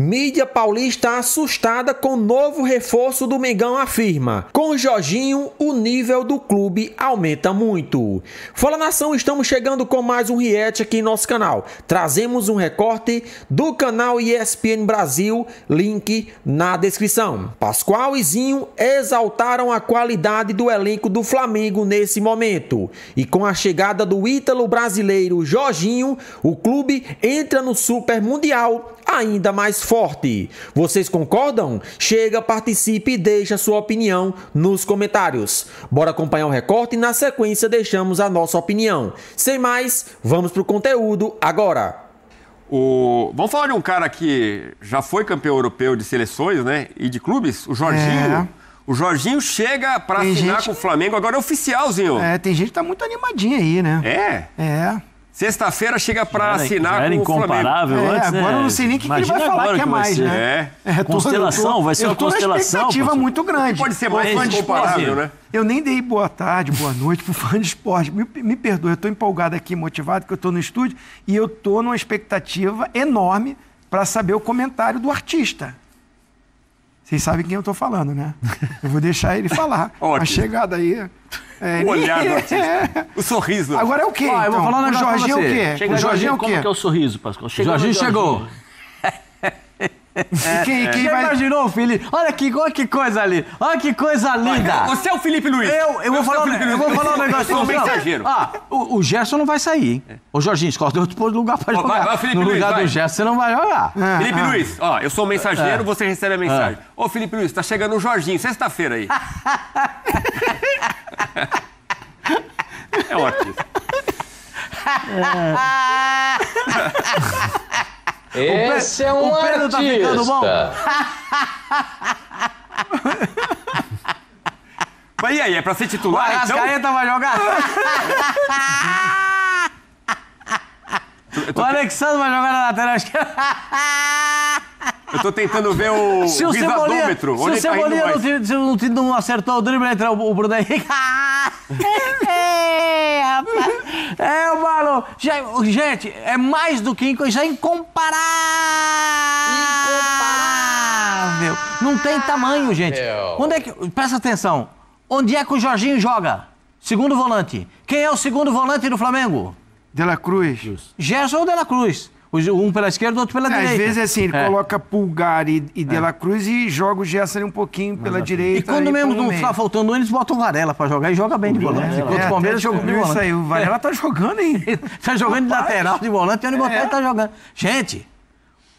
Mídia paulista assustada com novo reforço do Mengão afirma: com Jorginho, o nível do clube aumenta muito. Fala nação, estamos chegando com mais um react aqui em nosso canal. Trazemos um recorte do canal ESPN Brasil, link na descrição. Pascoal e Zinho exaltaram a qualidade do elenco do Flamengo nesse momento. E com a chegada do ítalo brasileiro Jorginho, o clube entra no Super Mundial ainda mais forte. Vocês concordam? Chega, participe e deixa sua opinião nos comentários. Bora acompanhar o recorte e na sequência deixamos a nossa opinião. Sem mais, vamos pro conteúdo agora. Vamos falar de um cara que já foi campeão europeu de seleções, né? E de clubes, o Jorginho. O Jorginho chega para assinar com o Flamengo, agora é oficialzinho. Tem gente que tá muito animadinha aí, né? Sexta-feira chega para assinar com o incomparável Flamengo. Antes, agora eu não sei nem o que ele vai falar que é mais, né? Constelação, vai ser uma constelação. Uma expectativa muito grande. Pode ser mais incomparável, né? Eu nem dei boa tarde, boa noite pro fã de esporte. Me perdoe, eu tô empolgado aqui, motivado, que eu tô no estúdio e eu tô numa expectativa enorme para saber o comentário do artista. Vocês sabem quem eu tô falando, né? Eu vou deixar ele falar. A chegada aí... o olhar do artista. O sorriso. Agora é o quê? Eu vou falar um o Jorginho é o quê? O Jorginho é o quê? Como que é o sorriso, Pascoal? Jorginho chegou. Quem vai... imaginou, Felipe? Olha que coisa ali. Olha que coisa linda. Você é o Felipe Luiz. Eu vou falar um negócio. Eu sou o mensageiro. O Gerson não vai sair. Ô, Jorginho, escolhe outro lugar pra jogar. Vai, Felipe no Luiz, lugar do Gerson, você não vai jogar. Felipe Luiz, eu sou o mensageiro, você recebe a mensagem. Ô, Felipe Luiz, tá chegando o Jorginho, sexta-feira aí. É um artista. Esse é um artista. Tá ficando bom? Mas e aí, é pra ser titular, então? O Arrascaeta vai jogar? O Alexandre vai jogar na lateral esquerda? Eu tô tentando ver o risadômetro. Se o Cebolinha não acertou o drible, entra o Bruno Henrique. Mano. Gente, é mais do que já incomparável. Não tem tamanho, gente. Presta atenção. Onde é que o Jorginho joga? Segundo volante. Quem é o segundo volante do Flamengo? De la Cruz. Gerson ou De la Cruz? Um pela esquerda, o outro pela direita. Às vezes é assim, ele coloca Pulgar e De la Cruz e joga o Gerson ali um pouquinho pela direita. E quando mesmo não tá faltando eles botam o Varela pra jogar e joga bem de volante. Enquanto o Palmeiras jogou de volante. Isso aí, o Varela tá jogando, hein? Tá jogando de lateral, de volante, e o Botelho tá jogando. Gente,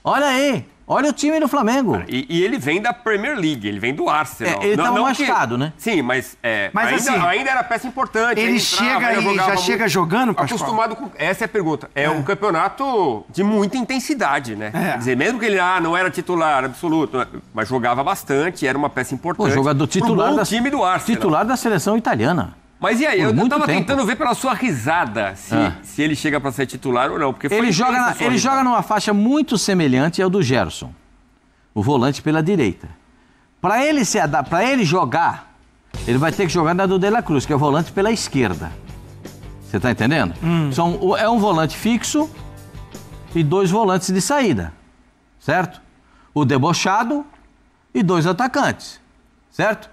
olha aí. Olha o time do Flamengo. E ele vem da Premier League, ele vem do Arsenal. Ele tava machucado, né? Sim, mas ainda era peça importante. Ele chega aí, já chega jogando, Pascoal? Acostumado com... Essa é a pergunta. É um campeonato de muita intensidade, né? Quer dizer, mesmo que ele não era titular absoluto, mas jogava bastante, era uma peça importante. Jogador titular do time do Arsenal. Titular da seleção italiana. Mas e aí? Eu tava tentando ver pela sua risada se ele chega para ser titular ou não. Porque ele joga numa faixa muito semelhante ao do Gerson, o volante pela direita. Para ele jogar, ele vai ter que jogar na do De la Cruz, que é o volante pela esquerda. Você tá entendendo? É um volante fixo e dois volantes de saída, certo? O debochado e dois atacantes, certo?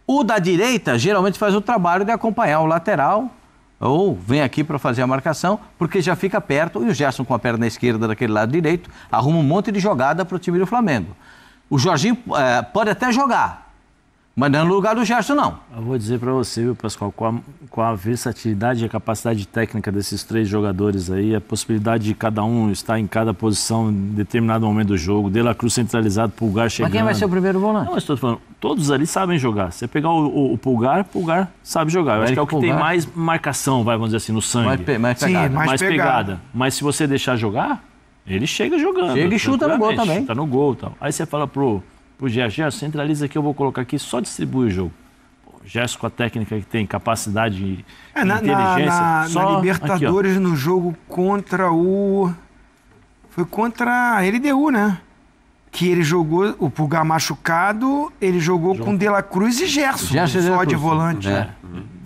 O da direita geralmente faz o trabalho de acompanhar o lateral ou vem aqui para fazer a marcação, porque já fica perto e o Gerson com a perna esquerda daquele lado direito arruma um monte de jogada para o time do Flamengo. O Jorginho pode até jogar, mas não é no lugar do Gerson, não. Eu vou dizer para você, viu, Pascoal, com a versatilidade e a capacidade técnica desses três jogadores aí, a possibilidade de cada um estar em cada posição em determinado momento do jogo, De la Cruz centralizado, Pulgar chegando... Mas quem vai ser o primeiro volante? Não, eu estou falando, todos ali sabem jogar. Você pegar o Pulgar sabe jogar. Eu acho que é o que tem mais marcação, vamos dizer assim, no sangue. Mais pegada. Mas se você deixar jogar, ele chega jogando. Chega e chuta no gol também. Chuta no gol e tal. Aí você fala pro Gerson, centraliza aqui, eu vou colocar aqui, só distribui o jogo. O Gerson com a técnica que tem, capacidade e inteligência. Na Libertadores, aqui, no jogo contra o... Foi contra a LDU, né? Que ele jogou, o Pulgar machucado, ele jogou com De la Cruz e Gerson só de volante.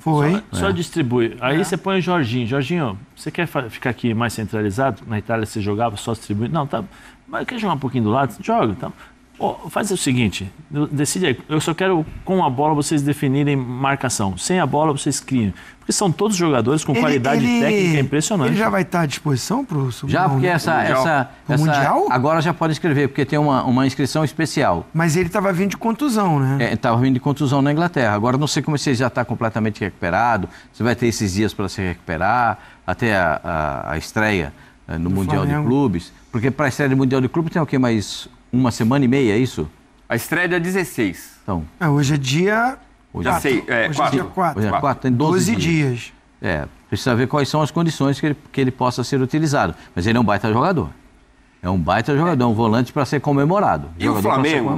Foi. Só distribui. Aí você põe o Jorginho. Jorginho, você quer ficar aqui mais centralizado? Na Itália você jogava só distribuindo? Não, tá. Mas quer jogar um pouquinho do lado? Joga. Então. Faz o seguinte, decide aí. Eu só quero, com a bola, vocês definirem marcação. Sem a bola, vocês criam. Porque são todos jogadores com qualidade técnica impressionante. Ele já vai estar à disposição para o Já, porque essa Mundial? Agora já pode inscrever, porque tem uma inscrição especial. Mas ele estava vindo de contusão, né? Estava vindo de contusão na Inglaterra. Agora não sei como se ele já está completamente recuperado, você vai ter esses dias para se recuperar, até a estreia no Mundial Flamengo. De Clubes. Porque para a estreia do Mundial de Clubes tem o quê? Mais uma semana e meia, é isso? A estreia é dia 16. Então. Hoje é dia... Hoje é dia 4. Hoje é 4, tem 12 dias. Precisa ver quais são as condições que ele possa ser utilizado. Mas ele é um baita jogador. É um baita jogador, um volante para ser comemorado. E o Flamengo,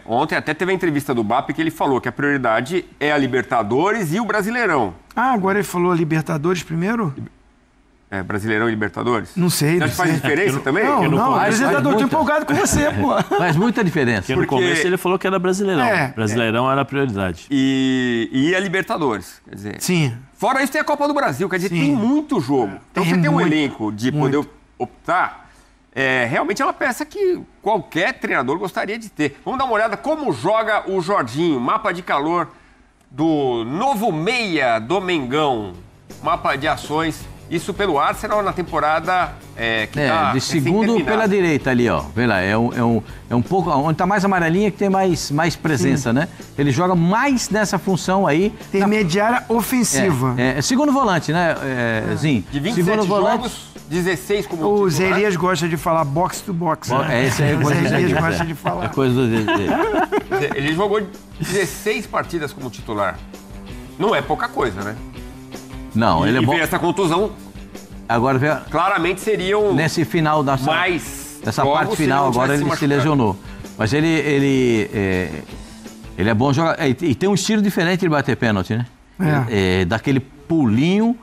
ontem até teve a entrevista do BAP que ele falou que a prioridade é a Libertadores e o Brasileirão. Agora ele falou Libertadores primeiro? Brasileirão e Libertadores? Não sei. Você acha que faz diferença também? Não, o apresentador tá empolgado com você, pô. Faz muita diferença. Porque no começo ele falou que era Brasileirão. Brasileirão era a prioridade. E a Libertadores, quer dizer. Sim. Fora isso tem a Copa do Brasil, quer dizer, tem muito jogo. Então você tem um elenco de poder optar, realmente é uma peça que qualquer treinador gostaria de ter. Vamos dar uma olhada como joga o Jorginho, mapa de calor do novo meia do Mengão, mapa de ações. Isso pelo Arsenal na temporada que tá de segundo pela direita ali, ó. Vê lá, é um pouco... Onde tá mais amarelinha que tem mais presença, né? Ele joga mais nessa função aí. Intermediária ofensiva. Segundo volante, né, Zinho? De 27 jogos, 16 como titular. O Zé Elias gosta de falar box to box. Esse é coisa do Zé Elias gosta de falar. É coisa do dele. Ele jogou 16 partidas como titular. Não é pouca coisa, né? Não, ele é bom. E essa contusão, agora claramente seriam nesse final nessa parte final agora ele se lesionou. Mas ele é bom jogar e tem um estilo diferente de bater pênalti, né? Daquele pulinho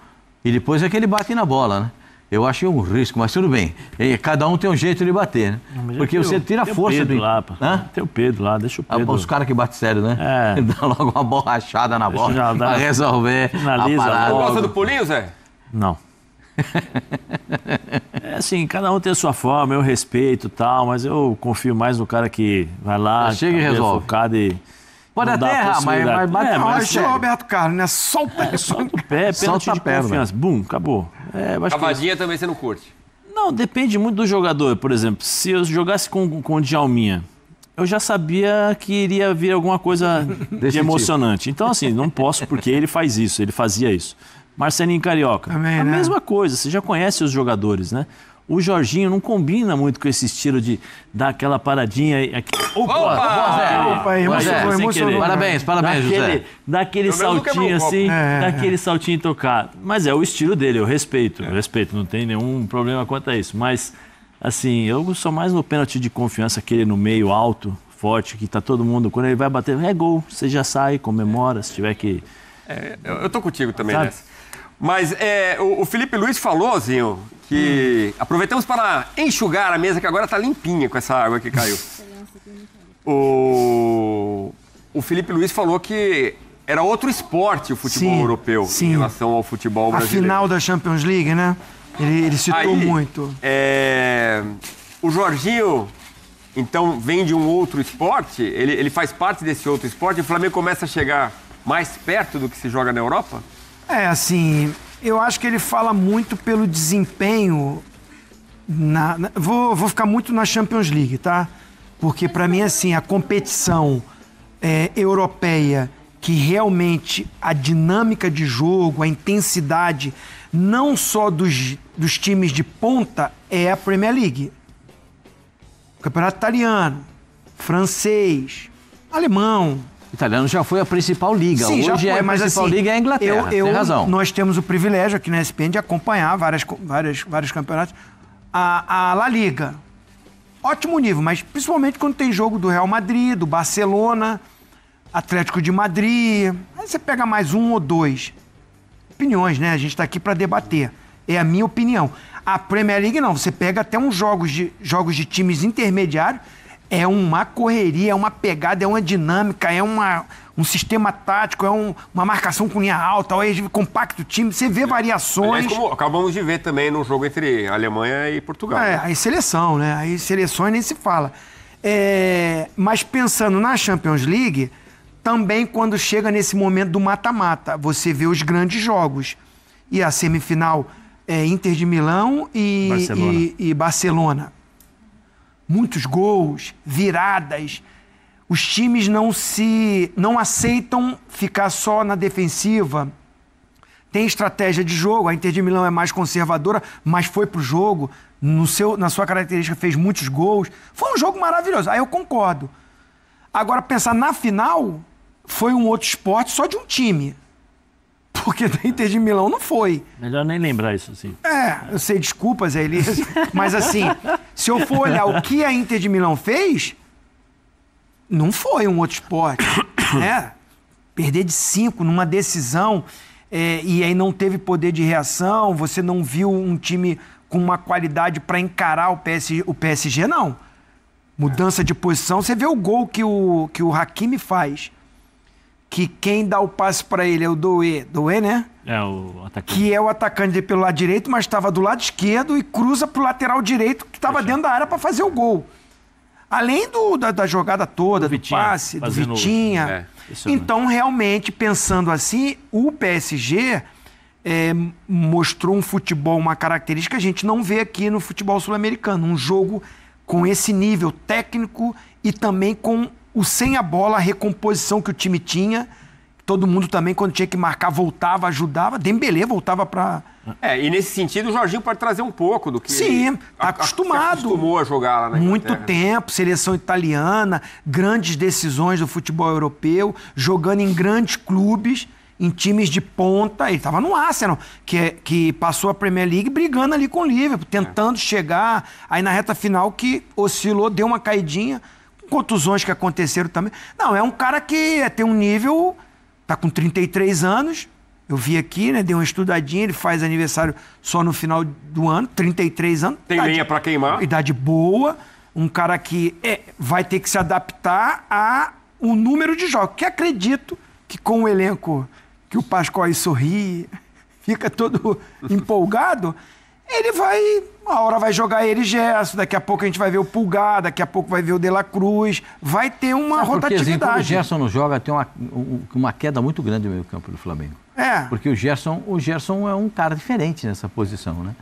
e depois é que ele bate na bola, né? Eu achei um risco, mas tudo bem. Cada um tem um jeito de bater, né? Porque você tira a força do... Tem o Pedro lá, deixa o Pedro. Os caras que batem sério, né? Dá logo uma borrachada na bola pra resolver a parada. Você gosta do pulinho, Zé? Não. Assim, cada um tem a sua forma, eu respeito e tal, mas eu confio mais no cara que vai lá, chega e resolve. Focado e... Pode até errar, mas bate mas o Roberto Carlos, né? Solta o pé, pênalti de confiança. Bum, acabou. Cavadinha também você não curte? Não, depende muito do jogador. Por exemplo, se eu jogasse com o Djalminha, eu já sabia que iria vir alguma coisa de emocionante. Então, assim, não posso porque ele faz isso, ele fazia isso. Marcelinho Carioca, também, a mesma coisa, você já conhece os jogadores, né? O Jorginho não combina muito com esse estilo de dar aquela paradinha aqui. Opa, emocionou. Parabéns, José. Dá aquele saltinho assim, dá aquele saltinho tocado. Mas é o estilo dele, eu respeito, não tem nenhum problema quanto a isso. Mas, assim, eu sou mais no pênalti de confiança, aquele no meio alto, forte, que tá todo mundo, quando ele vai bater, é gol, você já sai, comemora, se tiver que... Eu tô contigo também nessa. Mas o Felipe Luiz falou, Zinho, que aproveitamos para enxugar a mesa, que agora está limpinha com essa água que caiu. O Felipe Luiz falou que era outro esporte o futebol europeu em relação ao futebol brasileiro. A final da Champions League, né? Ele citou muito. O Jorginho, então, vem de um outro esporte, ele faz parte desse outro esporte, e o Flamengo começa a chegar mais perto do que se joga na Europa? Assim, eu acho que ele fala muito pelo desempenho. Vou ficar muito na Champions League, tá? Porque, para mim, assim, a competição europeia, que realmente a dinâmica de jogo, a intensidade, não só dos times de ponta, é a Premier League. O campeonato italiano, francês, alemão. Italiano já foi a principal liga. Sim, hoje a principal liga é a Inglaterra, tem razão. Nós temos o privilégio aqui na ESPN de acompanhar vários campeonatos. A La Liga, ótimo nível, mas principalmente quando tem jogo do Real Madrid, do Barcelona, Atlético de Madrid. Aí você pega mais um ou dois. Opiniões, né? A gente está aqui para debater. É a minha opinião. A Premier League não, você pega até uns jogos de times intermediários, É uma correria, é uma pegada, é uma dinâmica, é um sistema tático, é uma marcação com linha alta, é compacto time, você vê variações. Aliás, como acabamos de ver também no jogo entre Alemanha e Portugal. Aí seleção, né? Aí seleções nem se fala. Mas pensando na Champions League, também quando chega nesse momento do mata-mata, você vê os grandes jogos. E a semifinal é Inter de Milão e Barcelona. Muitos gols, viradas. Os times não aceitam ficar só na defensiva. Tem estratégia de jogo. A Inter de Milão é mais conservadora, mas foi pro jogo. Na sua característica, fez muitos gols. Foi um jogo maravilhoso. Aí eu concordo. Agora, pensar na final, foi um outro esporte só de um time. Porque da Inter de Milão não foi. Melhor nem lembrar isso, assim. Eu sei, desculpa, Zé Elias. Mas assim, se eu for olhar o que a Inter de Milão fez, não foi um outro esporte. Né? Perder de 5 numa decisão, e aí não teve poder de reação, você não viu um time com uma qualidade para encarar o PSG, não. Mudança de posição. Você vê o gol que o Hakimi faz. Que quem dá o passe para ele é o Doué, né? É o atacante. Que é o atacante pelo lado direito, mas estava do lado esquerdo e cruza pro lateral direito, que estava dentro da área para fazer o gol. Além da jogada toda, do passe, do Vitinha. Então, realmente, pensando assim, o PSG mostrou um futebol, uma característica que a gente não vê aqui no futebol sul-americano. Um jogo com esse nível técnico e também com o sem a bola, a recomposição que o time tinha. Todo mundo também, quando tinha que marcar, voltava, ajudava. Dembélé voltava para... E nesse sentido o Jorginho pode trazer um pouco do que... Sim, tá acostumado. Acostumou a jogar lá na Inglaterra. Muito tempo, seleção italiana, grandes decisões do futebol europeu, jogando em grandes clubes, em times de ponta. Ele estava no Arsenal, que passou a Premier League brigando ali com o Liverpool, tentando chegar. Aí na reta final que oscilou, deu uma caidinha, contusões que aconteceram também. Não, é um cara que tem um nível... Tá com 33 anos, eu vi aqui, né? Dei uma estudadinha, ele faz aniversário só no final do ano, 33 anos. Tem lenha pra queimar. Idade boa, um cara que vai ter que se adaptar ao número de jogos. Que acredito que com o elenco que o Pascoal aí sorri, fica todo empolgado, ele vai... Uma hora vai jogar ele Gerson, daqui a pouco a gente vai ver o Pulgar, daqui a pouco vai ver o De La Cruz, vai ter uma rotatividade. Quando o Gerson não joga, tem uma queda muito grande no meio campo do Flamengo. Porque o Gerson é um cara diferente nessa posição, né?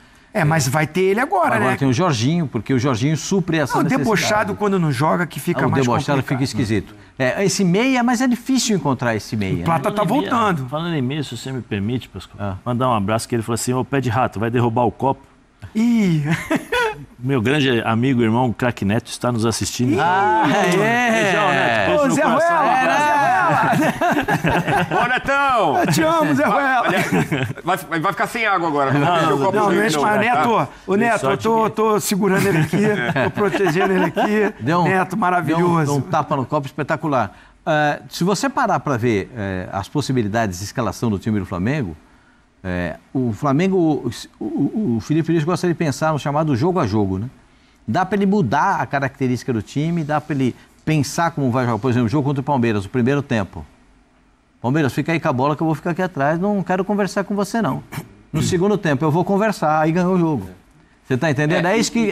Mas vai ter ele agora, né? Agora tem o Jorginho, porque o Jorginho supre essa necessidade. O debochado quando não joga que fica mais complicado. O debochado fica esquisito. Esse meia, mas é difícil encontrar esse meia. O Plata tá voltando. Falando em meia, se você me permite, Pascoal, mandar um abraço que ele falou assim, ô pé de rato, vai derrubar o copo. Ih! Meu grande amigo e irmão, Craque Neto, está nos assistindo. Beijão, Neto. Ô, Zé Ruela! Ô, Netão! Eu te amo, Zé Ruela! Vai ficar sem água agora. Não enche mais. Neto, o Neto, eu tô segurando ele aqui, tô protegendo ele aqui. Neto, maravilhoso. Deu um tapa no copo espetacular. Se você parar para ver as possibilidades de escalação do time do Flamengo, o Flamengo, o Felipe Luiz gosta de pensar no chamado jogo a jogo, né? Dá para ele mudar a característica do time, dá para ele pensar como vai jogar. Por exemplo, o jogo contra o Palmeiras, o primeiro tempo. Palmeiras, fica aí com a bola que eu vou ficar aqui atrás, não quero conversar com você não. No segundo tempo eu vou conversar, aí ganhou o jogo. Você tá entendendo? É isso que...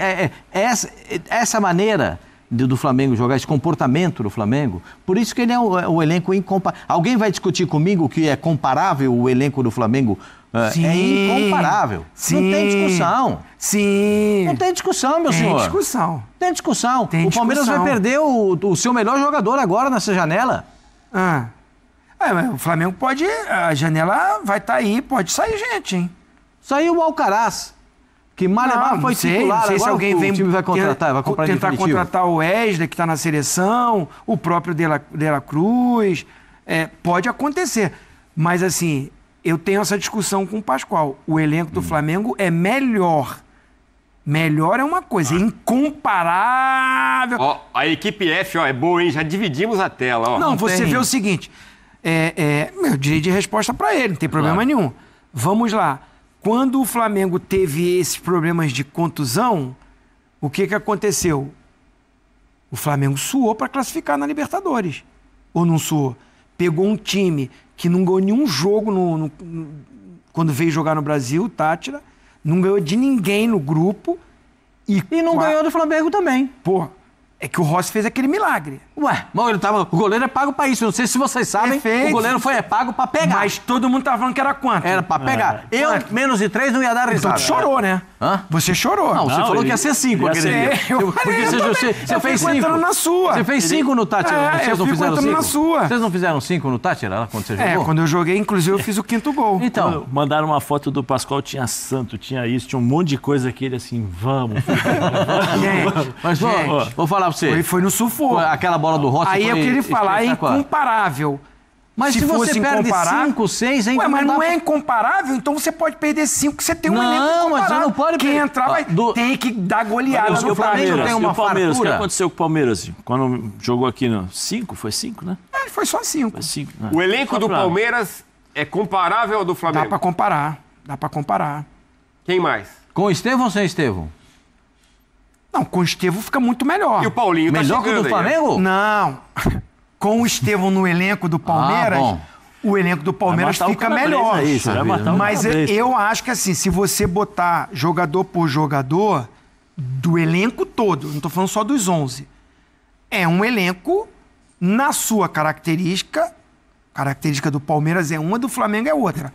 essa maneira do Flamengo jogar, esse comportamento do Flamengo, por isso que ele é o elenco incomparável. Alguém vai discutir comigo que é comparável o elenco do Flamengo? Sim, é incomparável. Sim, não tem discussão. Sim. Não tem discussão, meu senhor. Tem discussão. Tem discussão. O Palmeiras vai perder o seu melhor jogador agora nessa janela. Mas o Flamengo pode... A janela vai estar aí, pode sair gente, hein? Saiu o Alcaraz. Que Malemar foi titular, não sei se alguém vem... O time vai contratar, vai comprar tentar definitivo. Contratar o Wesley, que está na seleção, o próprio De La Cruz. Pode acontecer. Mas, assim, eu tenho essa discussão com o Pascoal. O elenco do Flamengo é melhor. Melhor é uma coisa, incomparável. A equipe F, é boa, hein? Já dividimos a tela, Não, você vê o seguinte, meu direito de resposta para ele, não tem problema nenhum. Vamos lá. Quando o Flamengo teve esses problemas de contusão, o que aconteceu? O Flamengo suou para classificar na Libertadores. Ou não suou? Pegou um time que não ganhou nenhum jogo quando veio jogar no Brasil, Tátira, não ganhou de ninguém no grupo. E não ganhou do Flamengo também. Pô, é que o Rossi fez aquele milagre. Ué, mas o goleiro é pago pra isso. Não sei se vocês sabem, o goleiro foi pago pra pegar. Mas todo mundo tá falando que era quanto? Era pra pegar. Eu, menos de 3, não ia dar risada. Então tu chorou, né? Hã? Você chorou. Não, você falou que ia ser 5 aquele dia. Porque você fez 5. Na sua. Você fez 5 no Tátira. Vocês não fizeram 5? Na sua. Vocês não fizeram 5 no Tátira quando você jogou? Quando eu joguei, inclusive, eu fiz o 5º gol. Então, mandaram uma foto do Pascoal, tinha santo, tinha isso, tinha um monte de coisa que ele assim, vamos. Mas vou falar pra você. Foi no sufoco. Aquela bola do Rossi. Aí eu queria falar, é incomparável. Mas se você perde 5, 6, ainda mas não é incomparável, então você pode perder 5, que você tem um elenco incomparável. Não, mas você não pode Quem entrar tem que dar goleada no Flamengo. Tem uma Palmeiras, o que aconteceu com o Palmeiras? Quando jogou aqui no 5, foi 5, né? Foi só 5. Foi 5. O elenco do Palmeiras é comparável ao do Flamengo? Dá pra comparar. Quem mais? Com o Estevão ou sem Estevão? Não, com o Estevão fica muito melhor. E o Paulinho melhor que o do Flamengo? Não. Com o Estevão no elenco do Palmeiras, o elenco do Palmeiras fica melhor. Mas eu acho que assim, se você botar jogador por jogador, do elenco todo, não estou falando só dos 11, é um elenco na sua característica do Palmeiras é uma, do Flamengo é outra.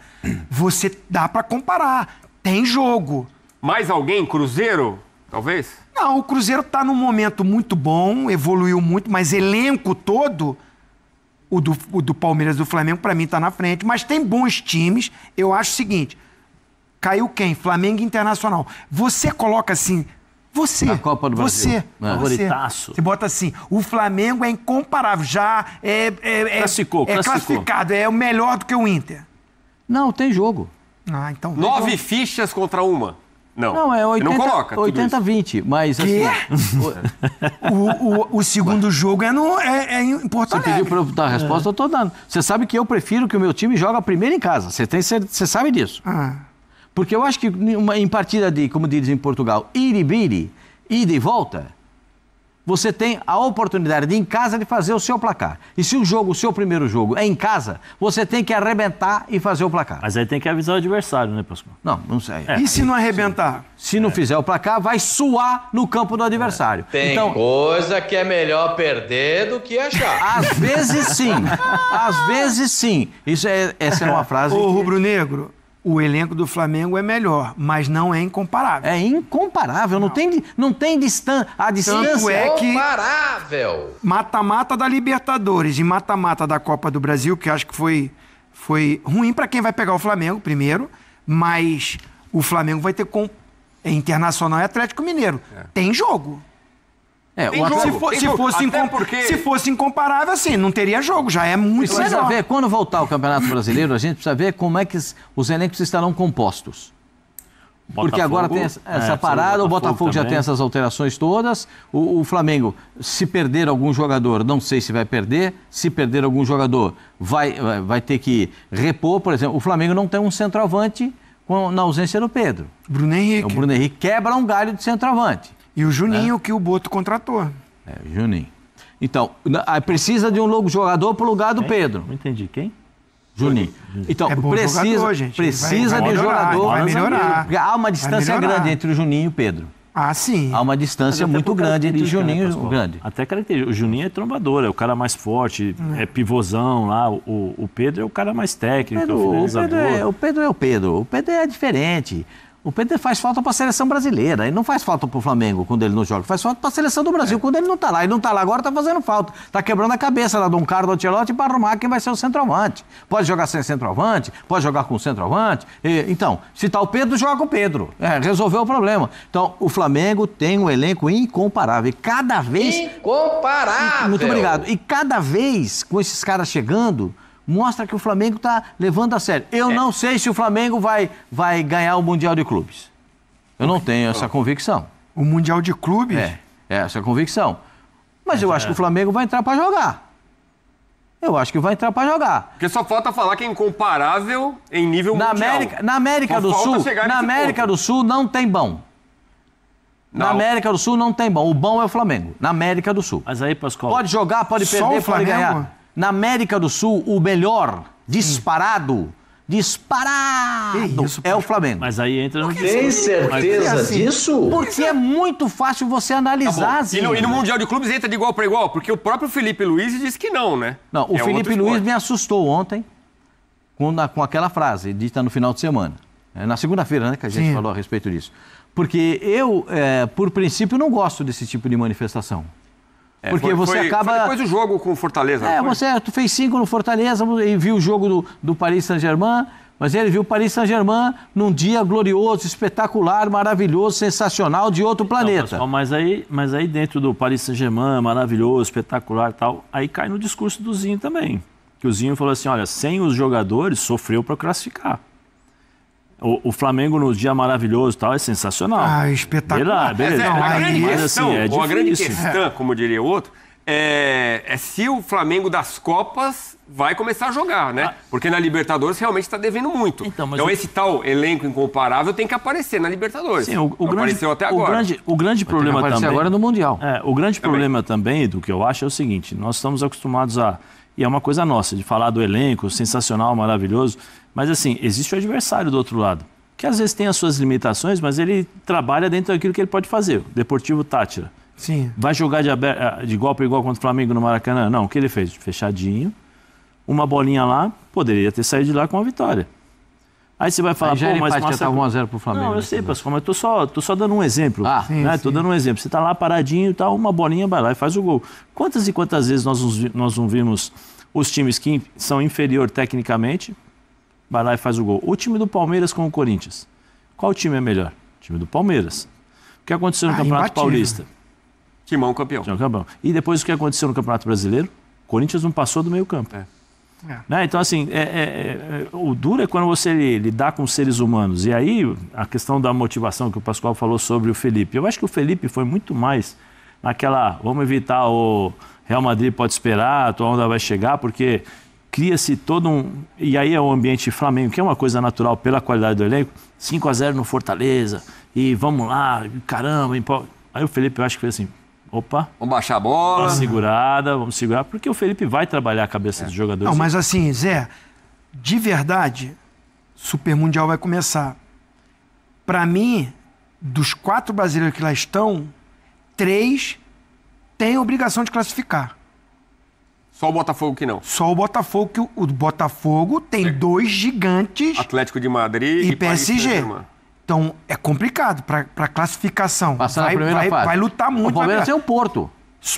Você dá para comparar. Tem jogo. Mais alguém? Cruzeiro, talvez? Não, o Cruzeiro está num momento muito bom, evoluiu muito, mas elenco todo, o do Palmeiras e do Flamengo, para mim, está na frente. Mas tem bons times. Eu acho o seguinte, caiu quem? Flamengo e Internacional. Você coloca assim, Na Copa do Brasil. Favoritaço. Você bota assim, o Flamengo é incomparável, já classificado, é o melhor do que o Inter. Não, tem jogo. Então 9 fichas contra uma. Não, é 80, não coloca 80-20, mas assim... o segundo jogo é em Porto Alegre. Você pediu para eu dar a resposta, eu estou dando. Você sabe que eu prefiro que o meu time jogue primeiro em casa. Você sabe disso. Porque eu acho que em partida de, como dizem em Portugal, ida e volta, você tem a oportunidade de, em casa, de fazer o seu placar. E se o seu primeiro jogo é em casa, você tem que arrebentar e fazer o placar. Mas aí tem que avisar o adversário, né, Pascoal? Não sei. E se não arrebentar? Se não fizer o placar, vai suar no campo do adversário. Tem coisa que é melhor perder do que achar. Às vezes sim. Às vezes sim. Essa é uma frase... Ô, rubro-negro, o elenco do Flamengo é melhor, mas não é incomparável. É incomparável, não tem distância. A distância Tanto é que incomparável. Mata-mata da Libertadores e mata-mata da Copa do Brasil, que acho que foi ruim para quem vai pegar o Flamengo primeiro, mas o Flamengo vai ter Internacional e Atlético Mineiro. Tem jogo. Se fosse incomparável, assim, não teria jogo, já é muito melhor. Precisa ver, quando voltar o Campeonato Brasileiro, a gente precisa ver como é que os elencos estarão compostos. Porque agora tem essa parada, o Botafogo já tem essas alterações todas, o Flamengo, se perder algum jogador, não sei se vai perder, se perder algum jogador, vai ter que repor, por exemplo, o Flamengo não tem um centroavante na ausência do Pedro. Bruno Henrique. O Bruno Henrique quebra um galho de centroavante. E o Juninho, que o Boto contratou. O Juninho. Então, precisa de um jogador para o lugar do Pedro. Não entendi. Quem? Juninho. Então, precisa de jogador. Vai melhorar. Porque há uma distância grande entre o Juninho e o Pedro. Sim. Há uma distância muito grande entre o Juninho e o grande. Até característica. O Juninho é trombador, é o cara mais forte, é pivôzão lá. O Pedro é o cara mais técnico, O Pedro é o Pedro. O Pedro é diferente. O Pedro faz falta para a seleção brasileira. Ele não faz falta para o Flamengo quando ele não joga. Faz falta para a seleção do Brasil quando ele não está lá. Ele não está lá agora, está fazendo falta. Está quebrando a cabeça lá de um cara do Ancelotti para arrumar quem vai ser o centroavante. Pode jogar sem centroavante, pode jogar com centroavante. Então, se está o Pedro, joga com o Pedro. Resolveu o problema. Então, o Flamengo tem um elenco incomparável. E cada vez... Incomparável! Muito obrigado. E cada vez, com esses caras chegando... mostra que o Flamengo está levando a sério. Eu não sei se o Flamengo vai ganhar o Mundial de Clubes. Eu não tenho essa convicção. O Mundial de Clubes? Essa convicção. Mas eu acho que o Flamengo vai entrar para jogar. Porque só falta falar que é incomparável em nível mundial. Na América do Sul não tem bom. Na América do Sul não tem bom. O bom é o Flamengo. Na América do Sul. Mas aí, Pascoal... Pode jogar, pode perder, pode ganhar. Na América do Sul, o melhor, disparado, é o Flamengo. Mas aí entra no... Tem certeza disso? Porque é muito fácil você analisar. Tá, e no Mundial de Clubes entra de igual para igual, porque o próprio Felipe Luiz disse que não, né? Não, o Felipe Luiz me assustou ontem com aquela frase dita no final de semana. Na segunda-feira, né, que a gente falou a respeito disso. Porque eu, por princípio, não gosto desse tipo de manifestação. Porque você acaba... Foi depois do jogo com o Fortaleza. Tu fez 5 no Fortaleza e viu o jogo do Paris Saint-Germain, mas ele viu o Paris Saint-Germain num dia glorioso, espetacular, maravilhoso, sensacional, de outro planeta. Não, mas aí dentro do Paris Saint-Germain, maravilhoso, espetacular e tal, aí cai no discurso do Zinho também. Que o Zinho falou assim, olha, sem os jogadores, sofreu para classificar. O Flamengo no dia maravilhoso e tal é sensacional. Espetacular. Beleza. A grande questão, como diria o outro, é se o Flamengo das Copas vai começar a jogar, né? Porque na Libertadores realmente está devendo muito. Então esse tal elenco incomparável tem que aparecer na Libertadores. Sim, apareceu até agora. O grande problema também... agora no Mundial. O grande problema também, do que eu acho, é o seguinte, nós estamos acostumados a... E é uma coisa nossa, de falar do elenco, sensacional, maravilhoso. Mas assim, existe o adversário do outro lado, que às vezes tem as suas limitações, mas ele trabalha dentro daquilo que ele pode fazer. O Deportivo Táchira. Sim. Vai jogar de igual para igual contra o Flamengo no Maracanã? Não, o que ele fez? Fechadinho, uma bolinha lá, poderia ter saído de lá com a vitória. Aí você vai falar, mas já estava 1-0 pro Flamengo. Não, eu sei, Pascoal, mas tô só dando um exemplo. Tô dando um exemplo. Você tá lá paradinho e tal, uma bolinha, vai lá e faz o gol. Quantas e quantas vezes nós não vimos os times que são inferior tecnicamente, vai lá e faz o gol? O time do Palmeiras com o Corinthians. Qual time é melhor? O time do Palmeiras. O que aconteceu no Campeonato Paulista? Timão campeão. E depois o que aconteceu no Campeonato Brasileiro? O Corinthians não passou do meio campo. Né? Então, assim, o duro é quando você lidar com seres humanos. E aí, a questão da motivação que o Pascoal falou sobre o Felipe. Eu acho que o Felipe foi muito mais naquela, vamos evitar o Real Madrid pode esperar, a tua onda vai chegar, porque cria-se todo um... E aí é o ambiente Flamengo, que é uma coisa natural pela qualidade do elenco, 5-0 no Fortaleza, e vamos lá, caramba. Aí o Felipe, eu acho que foi assim, opa... Vamos baixar a bola. Vamos segurar, porque o Felipe vai trabalhar a cabeça dos jogadores. Não, mas assim, Zé, de verdade, Super Mundial vai começar. Para mim, dos 4 brasileiros que lá estão, 3 têm a obrigação de classificar. Só o Botafogo que não. Só o Botafogo, que o Botafogo tem 2 gigantes. Atlético de Madrid e PSG. Então, é complicado para classificação. Vai lutar muito. O Palmeiras tem o Porto.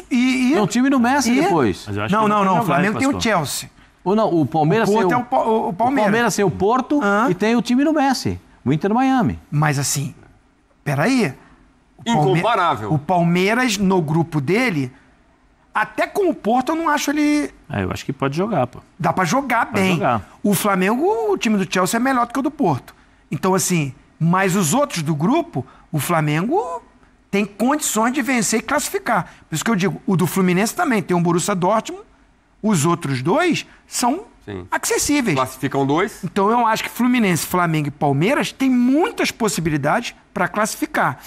Tem um time do Messi depois. Não. O Flamengo tem o Chelsea. O Palmeiras tem o Palmeiras. O Palmeiras tem o Porto e tem o time do Messi. O Inter Miami. Mas assim, peraí. Incomparável. O Palmeiras, no grupo dele, até com o Porto, eu não acho ele... eu acho que pode jogar, pô. Dá pra jogar bem. O Flamengo, o time do Chelsea é melhor do que o do Porto. Então, assim, mas os outros do grupo, o Flamengo tem condições de vencer e classificar. Por isso que eu digo, o do Fluminense também tem o Borussia Dortmund, os outros 2 são acessíveis. Classificam 2. Então, eu acho que Fluminense, Flamengo e Palmeiras têm muitas possibilidades para classificar.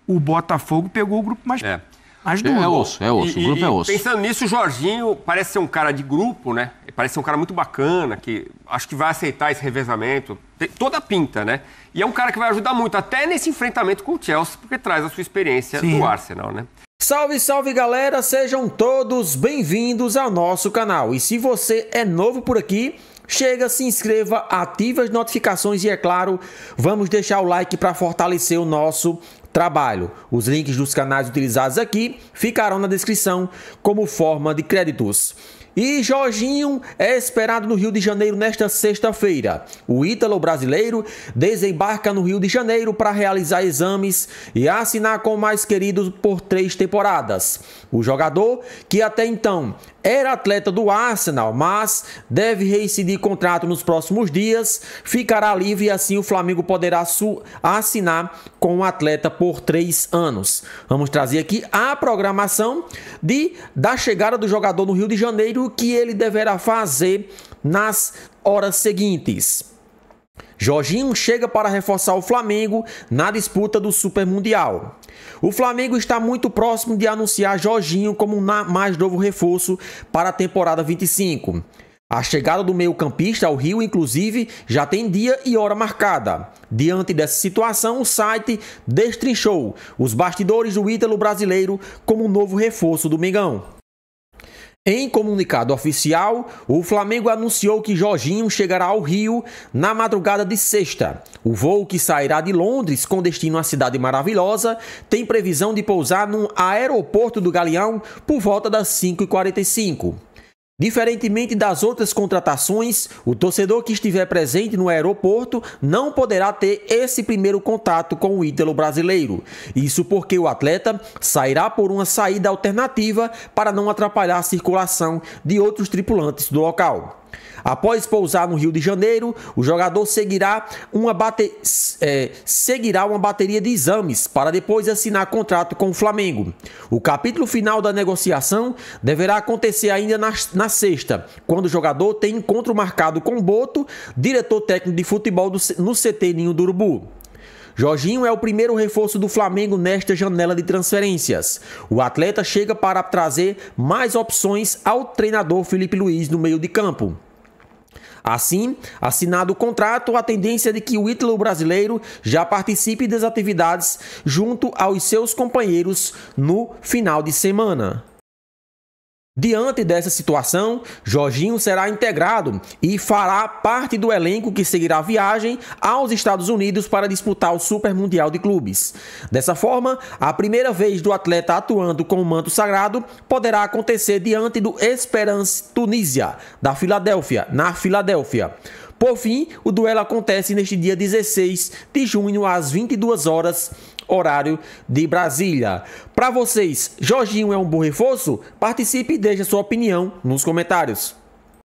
O Botafogo pegou o grupo mais duro. É osso. O grupo é osso. Pensando nisso, o Jorginho parece ser um cara de grupo, né? Parece ser um cara muito bacana, que acho que vai aceitar esse revezamento. Tem toda a pinta, né? E é um cara que vai ajudar muito, até nesse enfrentamento com o Chelsea, porque traz a sua experiência do Arsenal, né? Salve, salve, galera! Sejam todos bem-vindos ao nosso canal. E se você é novo por aqui, chega, se inscreva, ative as notificações e, é claro, vamos deixar o like para fortalecer o nosso trabalho. Os links dos canais utilizados aqui ficarão na descrição como forma de créditos. E Jorginho é esperado no Rio de Janeiro nesta sexta-feira. O ítalo brasileiro desembarca no Rio de Janeiro para realizar exames e assinar com o mais querido por 3 temporadas. O jogador, que até então era atleta do Arsenal, mas deve reincidir contrato nos próximos dias, ficará livre e assim o Flamengo poderá assinar com o atleta por 3 anos. Vamos trazer aqui a programação da chegada do jogador no Rio de Janeiro, que ele deverá fazer nas horas seguintes. Jorginho chega para reforçar o Flamengo na disputa do Super Mundial. O Flamengo está muito próximo de anunciar Jorginho como mais novo reforço para a temporada 25. A chegada do meio-campista ao Rio, inclusive, já tem dia e hora marcada. Diante dessa situação, o site destrinchou os bastidores do ítalo brasileiro como novo reforço do Mengão. Em comunicado oficial, o Flamengo anunciou que Jorginho chegará ao Rio na madrugada de sexta. O voo, que sairá de Londres com destino à Cidade Maravilhosa, tem previsão de pousar no aeroporto do Galeão por volta das 5h45. Diferentemente das outras contratações, o torcedor que estiver presente no aeroporto não poderá ter esse primeiro contato com o ítalo brasileiro. Isso porque o atleta sairá por uma saída alternativa para não atrapalhar a circulação de outros tripulantes do local. Após pousar no Rio de Janeiro, o jogador seguirá uma bateria de exames para depois assinar contrato com o Flamengo. O capítulo final da negociação deverá acontecer ainda na sexta, quando o jogador tem encontro marcado com Boto, diretor técnico de futebol no CT Ninho do Urubu. Jorginho é o primeiro reforço do Flamengo nesta janela de transferências. O atleta chega para trazer mais opções ao treinador Felipe Luiz no meio de campo. Assim, assinado o contrato, a tendência é de que o ítalo brasileiro já participe das atividades junto aos seus companheiros no final de semana. Diante dessa situação, Jorginho será integrado e fará parte do elenco que seguirá a viagem aos Estados Unidos para disputar o Super Mundial de Clubes. Dessa forma, a primeira vez do atleta atuando com o manto sagrado poderá acontecer diante do Esperance Tunísia, na Filadélfia. Por fim, o duelo acontece neste dia 16 de junho, às 22 horas, horário de Brasília. Para vocês, Jorginho é um bom reforço? Participe e deixe a sua opinião nos comentários.